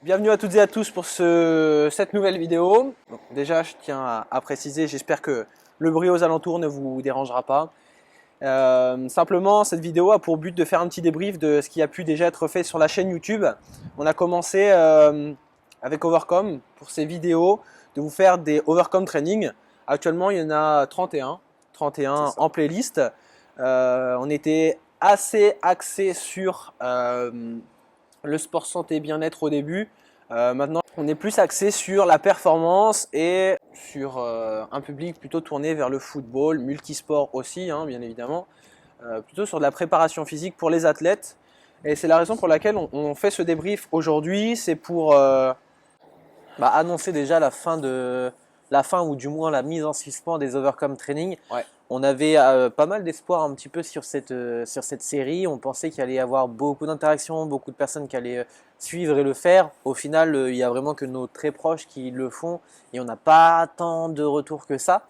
Bienvenue à toutes et à tous pour cette nouvelle vidéo. Donc, déjà, je tiens à préciser, j'espère que le bruit aux alentours ne vous dérangera pas. Simplement, cette vidéo a pour but de faire un petit débrief de ce qui a pu déjà être fait sur la chaîne YouTube. On a commencé avec Overcome pour ces vidéos, de vous faire des Overcome Training. Actuellement, il y en a 31 en playlist. On était assez axé sur le sport santé bien-être au début. Maintenant, on est plus axé sur la performance et sur un public plutôt tourné vers le football, multisport aussi, hein, bien évidemment. Plutôt sur de la préparation physique pour les athlètes. Et c'est la raison pour laquelle on fait ce débrief aujourd'hui. C'est pour annoncer déjà la fin ou du moins la mise en suspens des Overcome Training. Ouais. On avait pas mal d'espoir un petit peu sur cette série. On pensait qu'il allait y avoir beaucoup d'interactions, beaucoup de personnes qui allaient suivre et le faire. Au final, il n'y a vraiment que nos très proches qui le font et on n'a pas tant de retours que ça.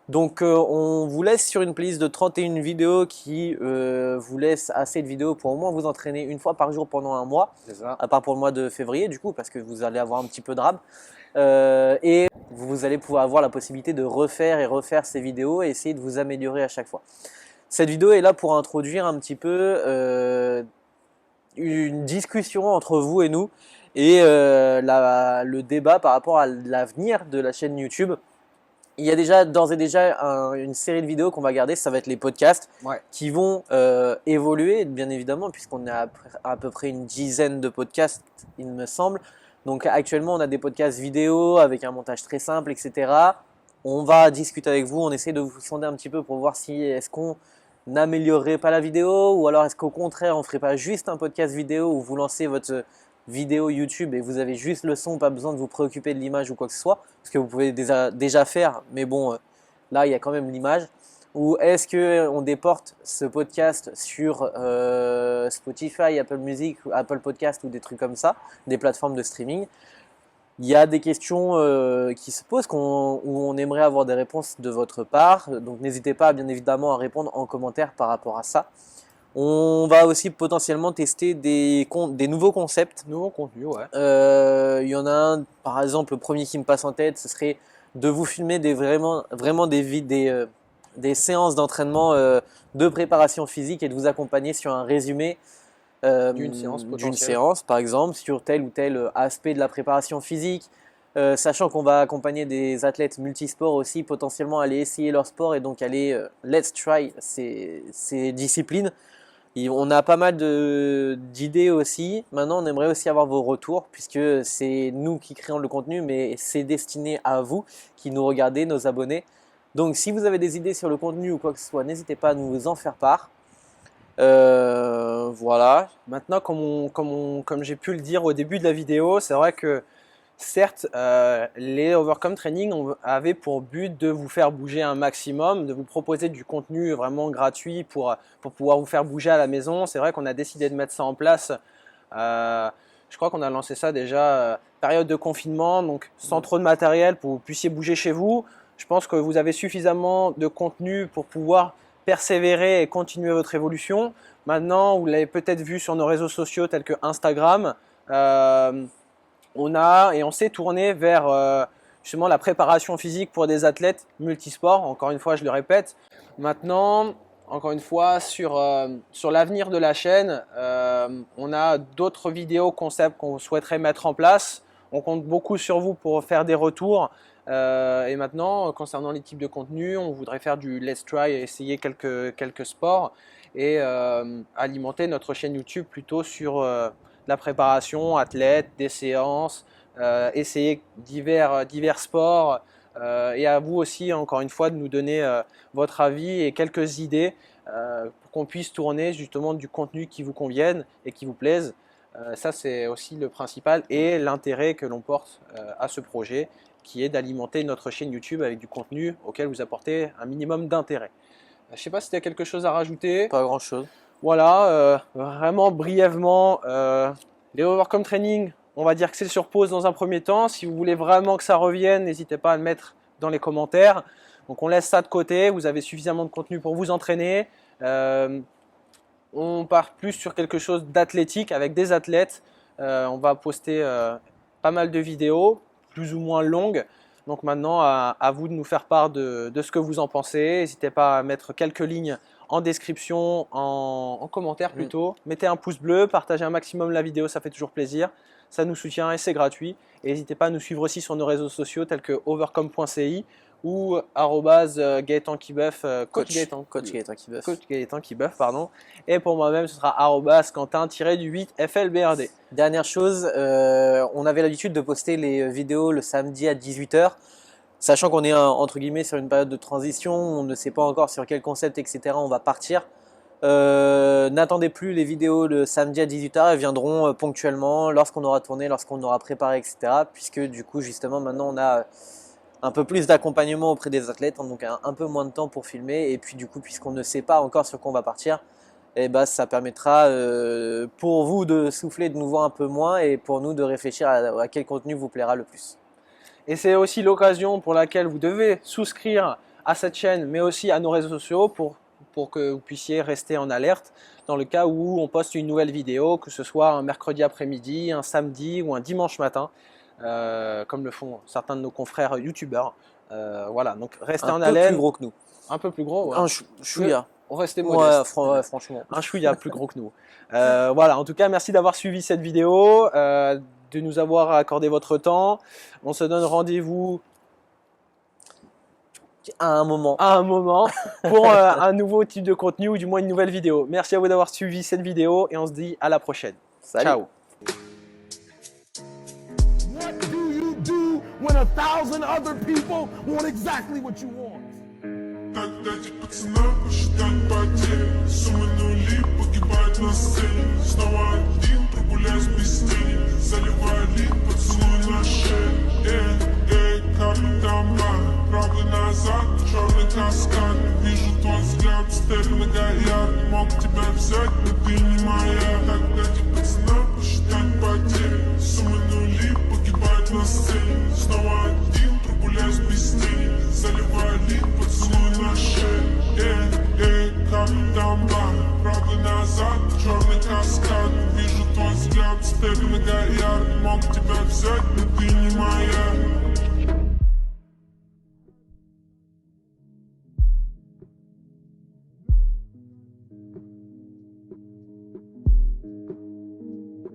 Donc on vous laisse sur une playlist de 31 vidéos qui vous laisse assez de vidéos pour au moins vous entraîner une fois par jour pendant un mois. C'est ça. À part pour le mois de février du coup, parce que vous allez avoir un petit peu de rab. Et vous allez pouvoir avoir la possibilité de refaire ces vidéos et essayer de vous améliorer à chaque fois. Cette vidéo est là pour introduire un petit peu une discussion entre vous et nous et le débat par rapport à l'avenir de la chaîne YouTube. Il y a déjà d'ores et déjà une série de vidéos qu'on va garder, ça va être les podcasts qui vont évoluer bien évidemment puisqu'on est à peu près une dizaine de podcasts il me semble. Donc actuellement on a des podcasts vidéo avec un montage très simple etc. On va discuter avec vous, on essaie de vous sonder un petit peu pour voir si est-ce qu'on n'améliorerait pas la vidéo ou alors est-ce qu'au contraire on ferait pas juste un podcast vidéo où vous lancez votre vidéo YouTube et vous avez juste le son, pas besoin de vous préoccuper de l'image ou quoi que ce soit, ce que vous pouvez déjà faire, mais bon, là il y a quand même l'image. Ou est-ce qu'on déporte ce podcast sur Spotify, Apple Music, Apple Podcast ou des trucs comme ça, des plateformes de streaming? Il y a des questions qui se posent où on aimerait avoir des réponses de votre part, donc n'hésitez pas bien évidemment à répondre en commentaire par rapport à ça. On va aussi potentiellement tester des nouveaux concepts. Nouveau contenu, ouais. Il y en a un, par exemple, le premier qui me passe en tête, ce serait de vous filmer vraiment des séances d'entraînement de préparation physique et de vous accompagner sur un résumé d'une séance, par exemple, sur tel ou tel aspect de la préparation physique. Sachant qu'on va accompagner des athlètes multisports aussi, potentiellement aller essayer leur sport et donc aller let's try ces disciplines. On a pas mal d'idées aussi. Maintenant, on aimerait aussi avoir vos retours puisque c'est nous qui créons le contenu, mais c'est destiné à vous qui nous regardez, nos abonnés. Donc, si vous avez des idées sur le contenu ou quoi que ce soit, n'hésitez pas à nous en faire part. Voilà. Maintenant, comme j'ai pu le dire au début de la vidéo, c'est vrai que certes, les Overcome Training avaient pour but de vous faire bouger un maximum, de vous proposer du contenu vraiment gratuit pour pouvoir vous faire bouger à la maison. C'est vrai qu'on a décidé de mettre ça en place. Je crois qu'on a lancé ça déjà période de confinement, donc sans trop de matériel pour que vous puissiez bouger chez vous. Je pense que vous avez suffisamment de contenu pour pouvoir persévérer et continuer votre évolution. Maintenant, vous l'avez peut-être vu sur nos réseaux sociaux tels que Instagram. On s'est tourné vers justement la préparation physique pour des athlètes multisports, encore une fois je le répète. Maintenant, encore une fois, sur l'avenir de la chaîne, on a d'autres vidéos concepts qu'on souhaiterait mettre en place. On compte beaucoup sur vous pour faire des retours. Et maintenant, concernant les types de contenus, on voudrait faire du let's try et essayer quelques sports et alimenter notre chaîne YouTube plutôt sur la préparation, athlètes, des séances, essayer divers sports et à vous aussi encore une fois de nous donner votre avis et quelques idées pour qu'on puisse tourner justement du contenu qui vous convienne et qui vous plaise. Ça c'est aussi le principal et l'intérêt que l'on porte à ce projet qui est d'alimenter notre chaîne YouTube avec du contenu auquel vous apportez un minimum d'intérêt. Je ne sais pas si tu as quelque chose à rajouter. Pas grand chose. Voilà, vraiment brièvement, les Overcome Training, on va dire que c'est sur pause dans un premier temps. Si vous voulez vraiment que ça revienne, n'hésitez pas à le mettre dans les commentaires. Donc on laisse ça de côté, vous avez suffisamment de contenu pour vous entraîner. On part plus sur quelque chose d'athlétique avec des athlètes On va poster pas mal de vidéos, plus ou moins longues. Donc maintenant, à vous de nous faire part de ce que vous en pensez. N'hésitez pas à mettre quelques lignes en description, en commentaire plutôt. Mettez un pouce bleu, partagez un maximum la vidéo, ça fait toujours plaisir. Ça nous soutient et c'est gratuit. Et n'hésitez pas à nous suivre aussi sur nos réseaux sociaux tels que overcome.ci ou Gaëtan Kibeuf, Coach Gaëtan Kibeuf. pardon. Et pour moi-même, ce sera Quentin-du-8FLBRD. Dernière chose, on avait l'habitude de poster les vidéos le samedi à 18 h. Sachant qu'on est entre guillemets sur une période de transition, on ne sait pas encore sur quel concept, etc. on va partir. N'attendez plus les vidéos le samedi à 18 h, elles viendront ponctuellement lorsqu'on aura tourné, lorsqu'on aura préparé, etc. Puisque du coup, justement, maintenant on a un peu plus d'accompagnement auprès des athlètes, donc un peu moins de temps pour filmer. Et puis du coup, puisqu'on ne sait pas encore sur quoi on va partir, et bah, ça permettra pour vous de souffler de nous voir un peu moins et pour nous de réfléchir à quel contenu vous plaira le plus. Et c'est aussi l'occasion pour laquelle vous devez souscrire à cette chaîne, mais aussi à nos réseaux sociaux pour que vous puissiez rester en alerte dans le cas où on poste une nouvelle vidéo, que ce soit un mercredi après-midi, un samedi ou un dimanche matin, comme le font certains de nos confrères youtubeurs. Voilà, donc restez en haleine. Un peu plus gros que nous. Un peu plus gros, ouais. Un chouïa. On restait modeste. Ouais, franchement. Un chouïa plus gros que nous. Voilà, en tout cas, merci d'avoir suivi cette vidéo, de nous avoir accordé votre temps. On se donne rendez-vous à un moment pour un nouveau type de contenu ou du moins une nouvelle vidéo. Merci à vous d'avoir suivi cette vidéo et on se dit à la prochaine. Salut. Ciao. What do you do when 1,000 other people want exactly what you want? Тогда эти пацаны посчитать потери. Суммы нули погибают на сцене. Снова один прогуляюсь без тени. Заливаю лик, поцелуй на шее. Как там правда назад, черный каскад. Вижу твой взгляд, стерлинга горят. Мог тебя взять, но ты не моя. Тогда эти пацаны посчитать потери. Суммы нули погибают на сцене. Снова один прогуляюсь без тени. Заливаю лик, поцелуй на шее. Как там правда назад, черный каскад. Вижу твой взгляд, стерлинга горят. Мог тебя взять, но ты не моя.